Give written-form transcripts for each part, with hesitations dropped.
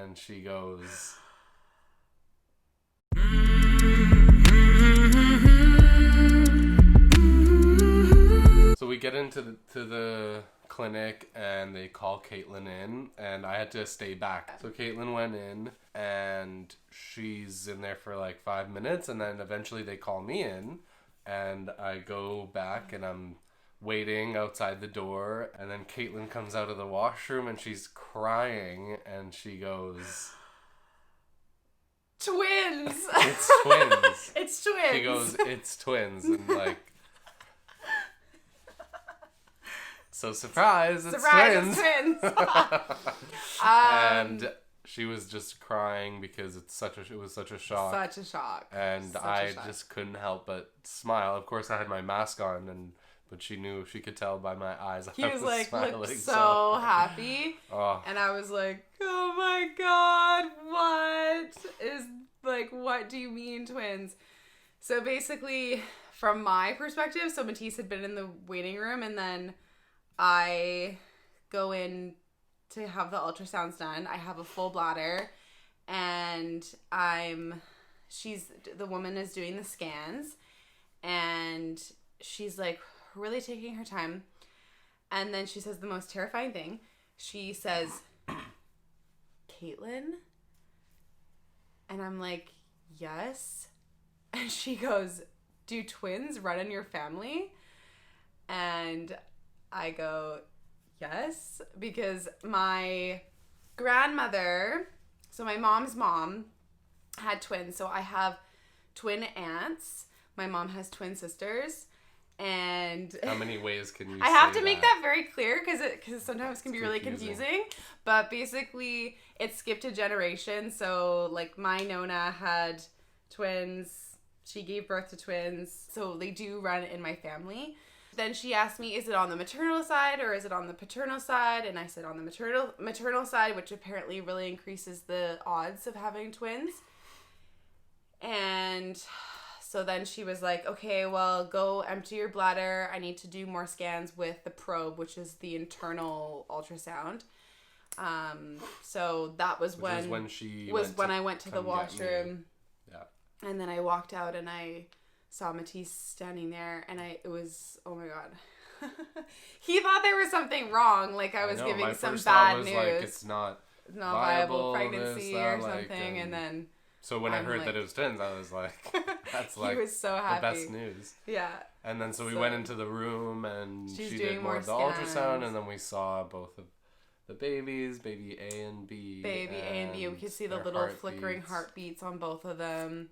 and she goes, so we get into the clinic and they call Caitlin in, and I had to stay back. So Caitlin went in and she's in there for like 5 minutes, and then eventually they call me in and I go back and I'm waiting outside the door, and then Caitlin comes out of the washroom and she's crying and she goes, twins! It's twins. It's twins. She goes, it's twins, and like, so surprise, it's twins. It's twins. And she was just crying because it was such a shock. Such a shock. And I just couldn't help but smile. Of course, I had my mask on, but she could tell by my eyes. He was like, smiling, looked so happy. Oh. And I was like, oh my God, what do you mean twins? So basically, from my perspective, so Matisse had been in the waiting room, and then I go in to have the ultrasounds done. I have a full bladder, and the woman is doing the scans, and she's like really taking her time. And then she says the most terrifying thing. She says, Caitlin? And I'm like, yes. And she goes, do twins run in your family? And I go, yes, because my grandmother, so my mom's mom, had twins. So I have twin aunts. My mom has twin sisters. And how many ways can you I have to make that very clear because sometimes it can be really confusing. But basically, it skipped a generation. So like my Nona had twins. She gave birth to twins. So they do run in my family. Then she asked me, is it on the maternal side or is it on the paternal side? And I said on the maternal side, which apparently really increases the odds of having twins. And so then she was like, okay, well, go empty your bladder. I need to do more scans with the probe, which is the internal ultrasound. So that was when I went to the washroom. Yeah. And then I walked out and I saw Matisse standing there, and it was, oh my God. He thought there was something wrong, like I was giving some bad news. Like, it's not viable pregnancy or something, and then so when I heard that it was twins, I was like, that's like he was so happy. The best news. Yeah. And then so we went into the room and she did more of the scans. ultrasound, and then we saw both of the babies, baby A and B. Baby A and B. We could see the little flickering heartbeats on both of them.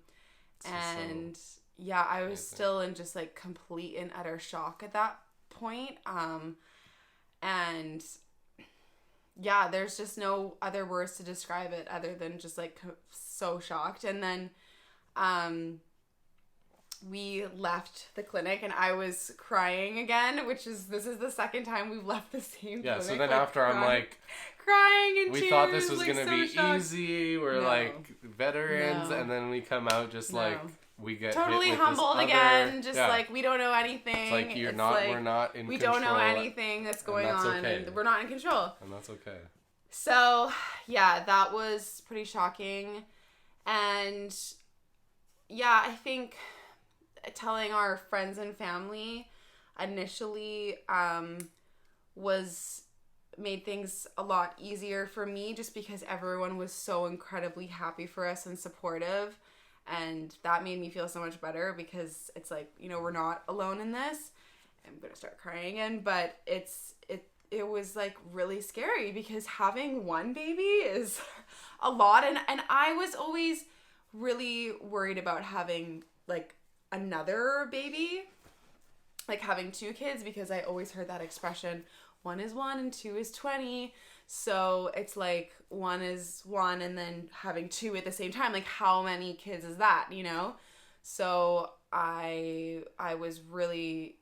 And yeah, I was still in just like complete and utter shock at that point. And yeah, there's just no other words to describe it other than just like so shocked. And then we left the clinic and I was crying again, this is the second time we've left the same clinic. Yeah, so then after I'm like crying and we tears, thought this was like, gonna so be shocked. Easy. We're like veterans, and then we come out just like we get totally hit with humbled again, just like we don't know anything. It's like we're not in control. We don't know anything that's going on, and we're not in control. And that's okay. So yeah, that was pretty shocking, and yeah, I think telling our friends and family initially made things a lot easier for me, just because everyone was so incredibly happy for us and supportive. And that made me feel so much better because it's like, we're not alone in this. I'm going to start crying again, but it was like really scary because having one baby is a lot. And I was always really worried about having like another baby, like having two kids, because I always heard that expression, 1 is 1 and 2 is 20. So it's like 1 is 1 and then having 2 at the same time. Like how many kids is that, So I was really,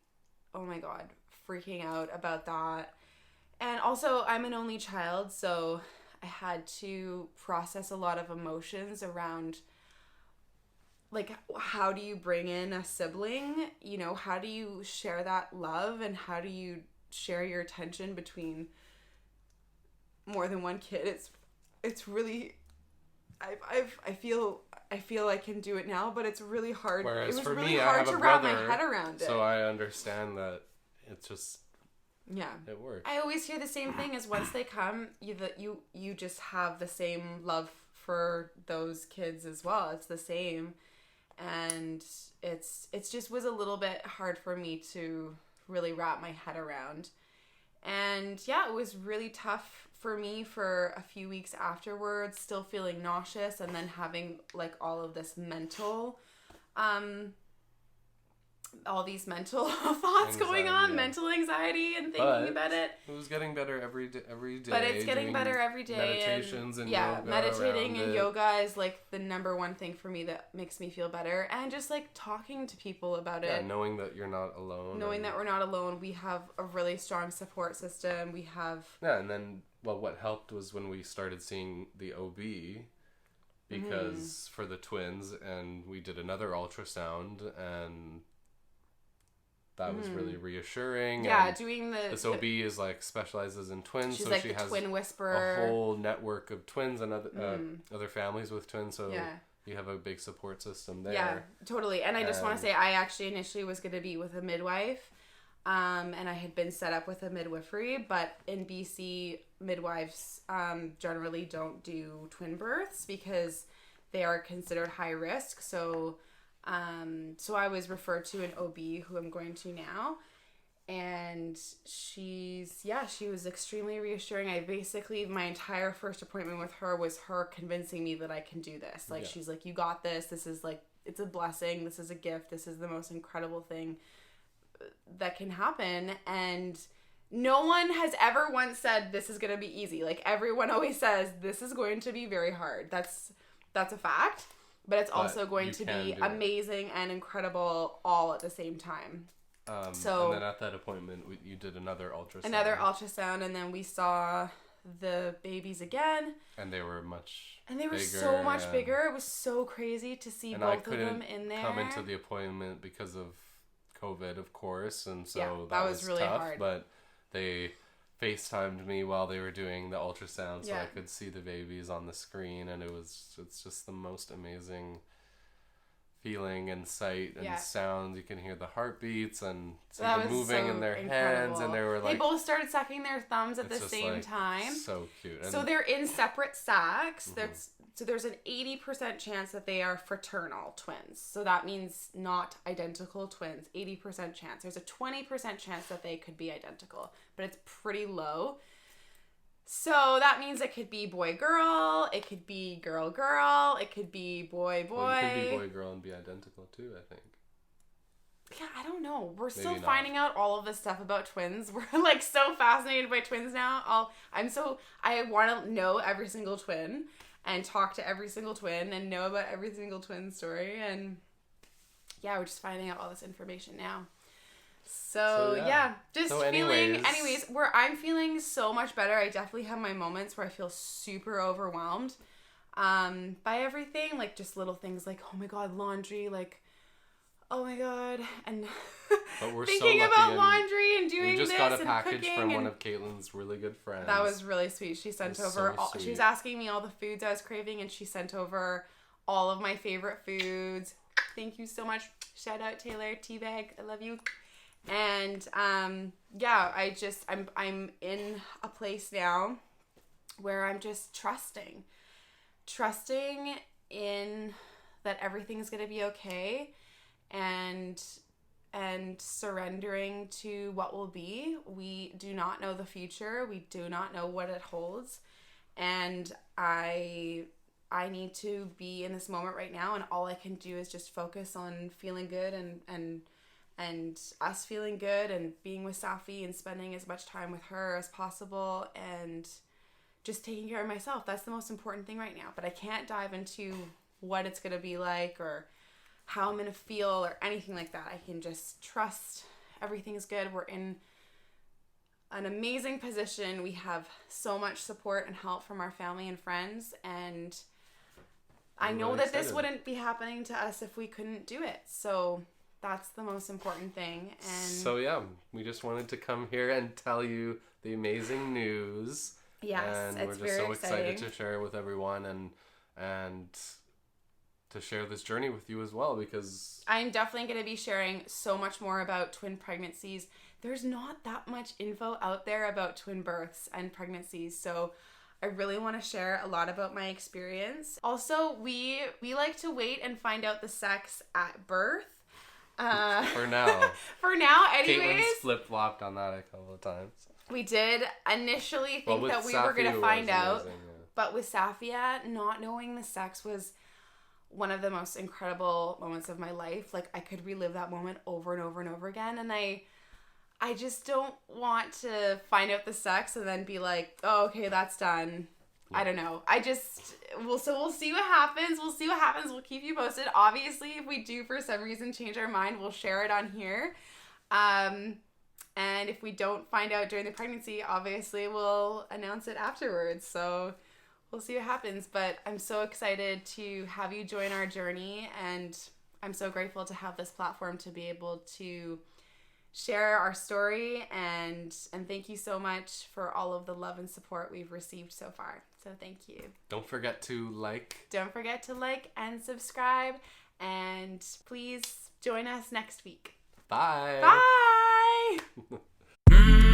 oh my God, freaking out about that. And also I'm an only child, so I had to process a lot of emotions around like, how do you bring in a sibling? How do you share that love, and how do you share your attention between more than one kid? It's really I feel I can do it now, but it's really hard. Whereas it was for really me, I hard have to a wrap brother, my head around it. so I understand that it's just Yeah. it works. I always hear the same thing is once they come, you just have the same love for those kids as well. It's the same. And it's just was a little bit hard for me to really wrap my head around. And yeah, it was really tough for me for a few weeks afterwards, still feeling nauseous and then having like all of this mental all these mental thoughts going on, yeah. mental anxiety and thinking But about it. It was getting better every day. But it's getting better every day. Meditations and yeah, yoga meditating and it. yoga is like the number one thing for me that makes me feel better. And just like talking to people about it. Knowing that you're not alone. Knowing that we're not alone. We have a really strong support system. We have... Yeah, and then, well, what helped was when we started seeing the OB, because for the twins, and we did another ultrasound, and that was really reassuring. Yeah, and doing this OB is like specializes in twins, she's so like she the has twin whisperer. a whole network of twins and other families with twins, so Yeah. you have a big support system there. Yeah, totally. And I just want to say, I actually initially was going to be with a midwife, and I had been set up with a midwifery, but in BC, midwives generally don't do twin births because they are considered high risk. So I was referred to an OB who I'm going to now, and she was extremely reassuring. My entire first appointment with her was her convincing me that I can do this. Like, she's like, you got this. This is like, it's a blessing. This is a gift. This is the most incredible thing that can happen. And no one has ever once said this is going to be easy. Like, everyone always says this is going to be very hard. That's a fact. But it's also going to be amazing and incredible all at the same time. And then at that appointment, you did another ultrasound. And then we saw the babies again. And they were much bigger, so much bigger. It was so crazy to see both of them in there. I couldn't come into the appointment because of COVID, of course, and so that was really tough, hard. But they FaceTimed me while they were doing the ultrasound, so Yeah. I could see the babies on the screen, and it's just the most amazing feeling and sight and sound. You can hear the heartbeats and see them moving in their hands, and they both started sucking their thumbs at the same time. So cute. And so they're in separate sacs. There's an 80% chance that they are fraternal twins. So that means not identical twins. 80% chance. There's a 20% chance that they could be identical, but it's pretty low. So that means it could be boy-girl, it could be girl-girl, it could be boy-boy. Well, you can be boy-girl and be identical too, I think. Yeah, I don't know. We're still finding out all of this stuff about twins. We're like so fascinated by twins now. I want to know every single twin and talk to every single twin and know about every single twin story. And yeah, we're just finding out all this information now. So anyways, where I'm feeling so much better. I definitely have my moments where I feel super overwhelmed by everything, like just little things like, oh my god, laundry, like, oh my god, and but we're thinking so about laundry and doing this. We just got a package from one of Caitlin's really good friends. That was really sweet. She sent over she was asking me all the foods I was craving, and she sent over all of my favorite foods. Thank you so much. Shout out Taylor Teabag. I love you. And I'm in a place now where I'm just trusting in that everything's gonna be okay, and surrendering to what will be. We do not know the future. We do not know what it holds, and I need to be in this moment right now, and all I can do is just focus on feeling good and us feeling good and being with Safi and spending as much time with her as possible and just taking care of myself. That's the most important thing right now. But I can't dive into what it's going to be like or how I'm going to feel or anything like that. I can just trust everything's good. We're in an amazing position. We have so much support and help from our family and friends, and I know that this wouldn't be happening to us if we couldn't do it. So that's the most important thing. And so yeah, we just wanted to come here and tell you the amazing news. Yes, and we're just so excited to share it with everyone. And and to share this journey with you as well, because I'm definitely going to be sharing so much more about twin pregnancies. There's not that much info out there about twin births and pregnancies, so I really want to share a lot about my experience. Also, we like to wait and find out the sex at birth. For now. For now, anyways. Caitlin's flip-flopped on that a couple of times. We did initially think that we were going to find out. Amazing, yeah. But with Safia, not knowing the sex was one of the most incredible moments of my life. Like, I could relive that moment over and over and over again. And I just don't want to find out the sex and then be like, oh, okay, that's done. Yeah. I don't know. We'll see what happens. We'll keep you posted. Obviously, if we do for some reason change our mind, we'll share it on here. And if we don't find out during the pregnancy, obviously we'll announce it afterwards. So we'll see what happens. But I'm so excited to have you join our journey, and I'm so grateful to have this platform to be able to share our story, and thank you so much for all of the love and support we've received so far. So thank you. Don't forget to like and subscribe, and please join us next week. Bye. Bye.